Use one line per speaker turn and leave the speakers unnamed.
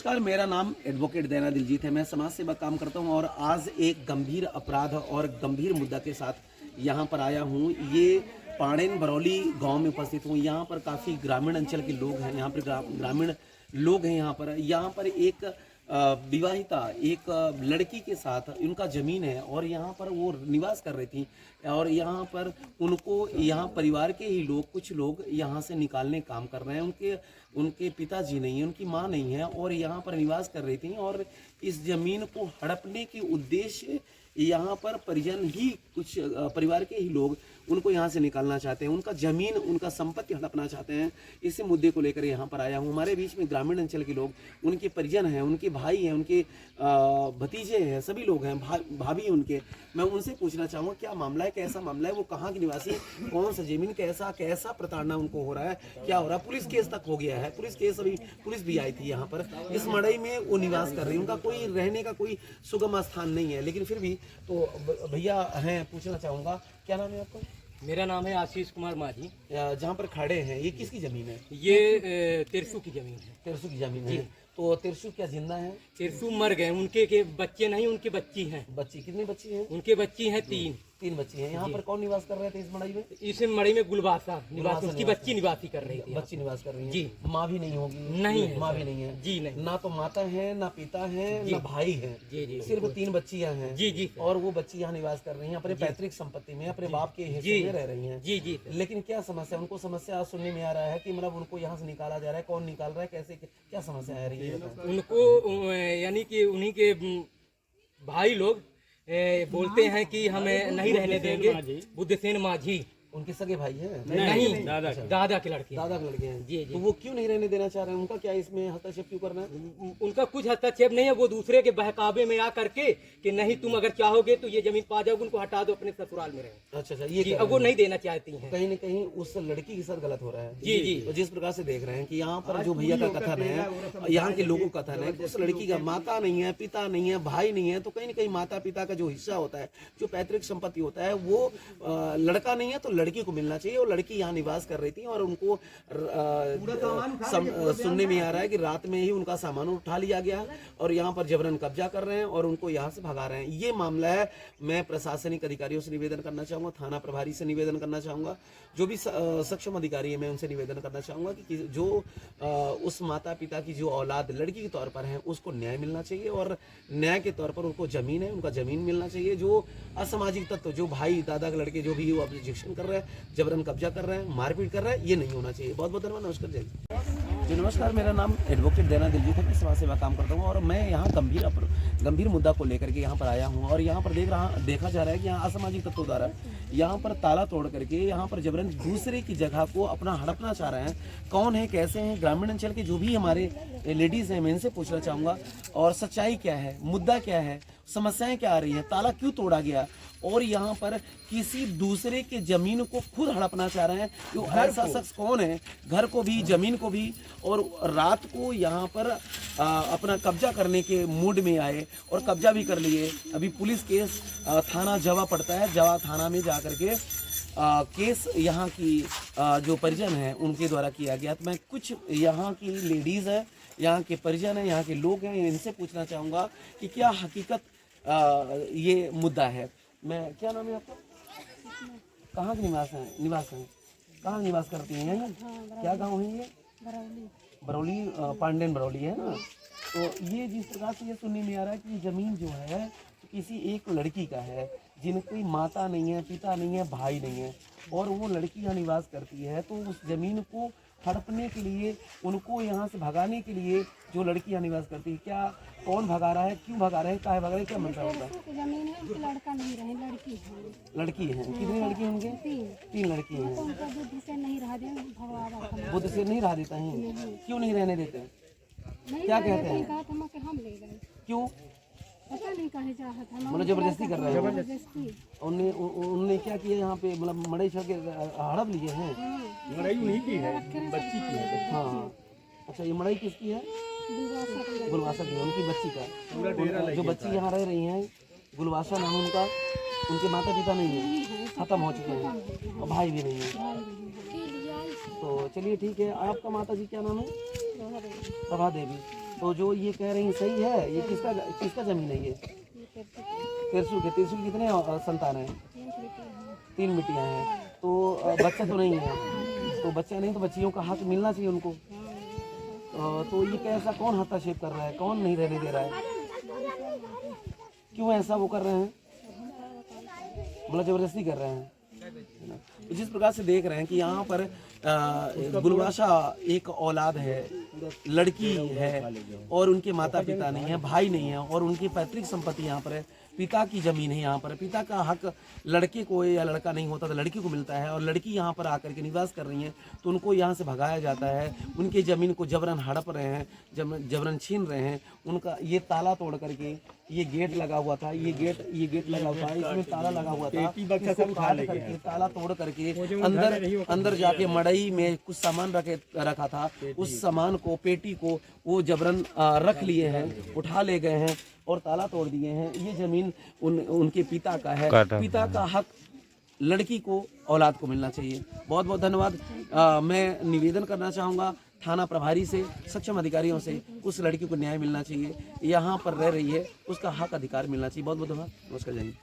नमस्कार, मेरा नाम एडवोकेट दैना दिलजीत है। मैं समाज सेवा काम करता हूं और आज एक गंभीर अपराध और गंभीर मुद्दा के साथ यहां पर आया हूं। ये पाड़ेन बरौली गांव में उपस्थित हूं। यहां पर काफ़ी ग्रामीण अंचल के लोग हैं। यहां पर ग्रामीण लोग हैं। यहां पर एक विवाहिता एक लड़की के साथ उनका ज़मीन है और यहाँ पर वो निवास कर रही थी और यहाँ पर उनको यहाँ परिवार के ही लोग कुछ लोग यहाँ से निकालने काम कर रहे हैं। उनके पिताजी नहीं है, उनकी माँ नहीं है और यहाँ पर निवास कर रही थी और इस ज़मीन को हड़पने के उद्देश्य यहाँ पर परिजन ही कुछ परिवार के ही लोग उनको यहाँ से निकालना चाहते हैं। उनका ज़मीन उनका संपत्ति हड़पना चाहते हैं। इसी मुद्दे को लेकर यहाँ पर आया हूँ। हमारे बीच में ग्रामीण अंचल के लोग, उनके परिजन हैं, उनके भाई हैं, उनके भतीजे हैं, सभी लोग हैं, भाभी उनके। मैं उनसे पूछना चाहूँगा क्या मामला है, कैसा मामला है, वो कहाँ के निवासी, कौन सा ज़मीन, कैसा प्रताड़ना उनको हो रहा है, क्या हो रहा है। पुलिस केस तक हो गया है। पुलिस भी आई थी यहाँ पर। इस मड़ई में वो निवास कर रही है। उनका कोई रहने का कोई सुगम स्थान नहीं है, लेकिन फिर भी तो भैया हैं, पूछना चाहूँगा क्या नाम है आपका?
मेरा नाम है आशीष कुमार माझी।
जहाँ पर खड़े हैं ये किसकी जमीन है?
ये तिरसू की जमीन है।
तिरसू की जमीन है। तो तिरसू क्या जिंदा है?
तिरसू मर गए। उनके के बच्चे नहीं, उनकी बच्ची हैं।
बच्ची कितनी बच्ची है?
उनके बच्ची हैं तीन
बच्ची हैं। यहाँ पर कौन निवास कर रहे थे इस मड़ई में?
इस मड़ई में गुलबासा निवास, उसकी बच्ची निवासी कर रही थी।
बच्ची निवास कर रही है
जी।
माँ भी नहीं होगी?
नहीं है,
माँ भी नहीं है
जी नहीं।
ना तो माता है, ना पिता है, ना भाई है।
जी
सिर्फ 3 बच्चियां हैं।
जी।
और वो बच्ची यहाँ निवास कर रही हैं अपने पैतृक संपत्ति में, अपने बाप के हिस्से में रह रही हैं।
जी।
लेकिन क्या समस्या, उनको समस्या सुनने में आ रहा है कि मतलब उनको यहाँ से निकाला जा रहा है। कौन निकाल रहा है, कैसे, क्या समस्या आ रही है?
उनको यानी कि उन्हीं के भाई लोग बोलते हैं कि हमें नहीं रहने देंगे। बुद्धसेन माझी
उनके सगे भाई हैं?
नहीं, दादा के लड़के
हैं।
जी।
तो वो क्यों नहीं रहने देना चाह रहे हैं? उनका क्या इसमें हस्तक्षेप क्यों करना है?
उनका कुछ हस्तक्षेप नहीं है। वो दूसरे के बहकावे में आ करके कि नहीं तुम अगर चाहोगे तो ये जमीन पा जाओगे, उनको हटा दो, अपने ससुराल में रहे।
अच्छा, ये
अब वो नहीं देना चाहती हैं।
कहीं न कहीं उस लड़की के साथ गलत हो रहा है।
जी।
तो जिस प्रकार से देख रहे हैं कि यहाँ पर जो भैया का कथन है, यहाँ के लोगों का कथन है, उस लड़की का माता नहीं है, पिता नहीं है, भाई नहीं है, तो कहीं न कहीं माता पिता का जो हिस्सा होता है, जो पैतृक संपत्ति होता है, वो लड़का नहीं है तो लड़की को मिलना चाहिए। लड़की यहाँ निवास कर रही थी और उनको सुनने में आ रहा है कि रात में ही उनका सामान उठा लिया गया और यहाँ पर जबरन कब्जा कर रहे हैं और उनको यहाँ से भगा रहे हैं। ये मामला है। मैं प्रशासनिक अधिकारियों से निवेदन करना चाहूँगा, थाना प्रभारी से निवेदन करना चाहूँगा, जो भी सक्षम अधिकारी है मैं उनसे निवेदन करना चाहूँगा कि जो उस माता पिता की जो औलाद लड़की के तौर पर है उसको न्याय मिलना चाहिए और न्याय के तौर पर उनको ज़मीन है, उनका ज़मीन मिलना चाहिए। जो असामाजिक तत्व, जो भाई दादा के लड़के जो भी वो ऑब्जेक्शन कर रहे हैं, जबरन कब्जा कर रहे हैं, मारपीट कर रहे हैं, ये नहीं होना चाहिए। बहुत बहुत धन्यवाद। नमस्कार जी। नमस्कार, मेरा नाम एडवोकेट दैना दिलजीत है। मैं समाज सेवा काम करता हूँ और मैं यहाँ गंभीर मुद्दा को लेकर के यहाँ पर आया हूँ और यहाँ पर देखा जा रहा है कि यहाँ असामाजिक तत्वों द्वारा यहाँ पर ताला तोड़ करके यहाँ पर जबरन दूसरे की जगह को अपना हड़पना चाह रहे हैं। कौन है, कैसे हैं, ग्रामीण अंचल के जो भी हमारे लेडीज़ हैं मैं इनसे पूछना चाहूँगा और सच्चाई क्या है, मुद्दा क्या है, समस्याएं क्या आ रही हैं, ताला क्यों तोड़ा गया और यहाँ पर किसी दूसरे के जमीन को खुद हड़पना चाह रहे हैं। तो ऐसा शख्स कौन है? घर को भी, जमीन को भी, और रात को यहाँ पर अपना कब्जा करने के मूड में आए और कब्जा भी कर लिए। अभी पुलिस केस थाना जवा पड़ता है, जवा थाना में जा करके केस यहाँ की जो परिजन है उनके द्वारा किया गया। तो मैं कुछ यहाँ की लेडीज़ है, यहाँ के परिजन है, यहाँ के लोग हैं, इनसे पूछना चाहूँगा कि क्या हकीकत ये मुद्दा है। मैं, क्या नाम है आपका? कहाँ के निवास हैं? कहाँ निवास करती हैं? यहीं? क्या गांव है ये? बरौली, पांडेन बरौली है ना। तो ये जिस प्रकार से ये सुनने में आ रहा है कि ज़मीन जो है किसी एक लड़की का है जिनकी माता नहीं है, पिता नहीं है, भाई नहीं है और वो लड़की यहाँ निवास करती है। तो उस ज़मीन को हड़पने के लिए, उनको यहाँ से भगाने के लिए जो लड़की यहाँ निवास करती है, क्या कौन भगा रहा है, क्यों भगा रहे हैं, काहे भगा रहे हैं, क्या मंशा होता है?
जमीन है, उनकी लड़का नहीं रहे, लड़की है।
कितनी लड़की होंगे? 3 लड़की हैं।
बुद्ध से नहीं रह दे, भगवान
बुद्ध से नहीं रह देता है? क्यों नहीं रहने देते? क्या कहते हैं?
हम ले गए।
क्यों?
पता नहीं कहे चाहत है,
मतलब जबरदस्ती कर रहे हैं?
जबरदस्ती।
उनने क्या किया यहाँ पे, मतलब मड़ई छड़ के हड़प लिए हैं?
लड़ाई उन्हीं की है, बच्ची की है।
हाँ, अच्छा, ये मड़ई किसकी है? गुलवासा की, उनकी बच्ची का। जो बच्ची यहाँ रह रही हैं, गुलवासा नाम उनका, उनके माता पिता नहीं है, खत्म हो चुके हैं और भाई भी नहीं है। तो चलिए ठीक है। आपका माता जी क्या नाम है? प्रभा देवी। तो जो ये कह रही सही है, ये किसका जमीन है ये? तिरसू के। तिरसू की कितने संतान हैं? 3 बिटियां हैं। तो बच्चा तो नहीं है, तो बच्चा नहीं तो बच्चियों का हक मिलना चाहिए उनको। तो ये कैसा, कौन हस्तक्षेप कर रहा है, कौन नहीं रहने दे रहा है, क्यों ऐसा वो कर रहे हैं? मतलब जबरदस्ती कर रहे हैं। तो जिस प्रकार से देख रहे हैं कि यहाँ पर गुलवाशा एक औलाद है, लड़की है और उनके माता पिता नहीं है, भाई नहीं है और उनकी पैतृक संपत्ति यहाँ पर है, पिता की जमीन है यहाँ पर। पिता का हक लड़के को, या लड़का नहीं होता तो लड़की को मिलता है, और लड़की यहाँ पर आकर के निवास कर रही हैं तो उनको यहाँ से भगाया जाता है। उनकी ज़मीन को जबरन हड़प रहे हैं, जबरन छीन रहे हैं। उनका ये ताला तोड़ करके, ये गेट लगा हुआ था, ये गेट लगा हुआ था, इसमें ताला लगा हुआ था, इसको काट करके, ताला तोड़ करके अंदर जाके मड़ई में कुछ सामान रखा था, उस सामान को, पेटी को वो जबरन रख लिए हैं, उठा ले गए हैं और ताला तोड़ दिए हैं। ये जमीन उनके पिता का है। पिता का हक लड़की को, औलाद को मिलना चाहिए। बहुत बहुत धन्यवाद। मैं निवेदन करना चाहूँगा थाना प्रभारी से, सक्षम अधिकारियों से, उस लड़की को न्याय मिलना चाहिए। यहाँ पर रह रही है, उसका हक अधिकार मिलना चाहिए। बहुत बहुत धन्यवाद। नमस्कार। जय हिंद।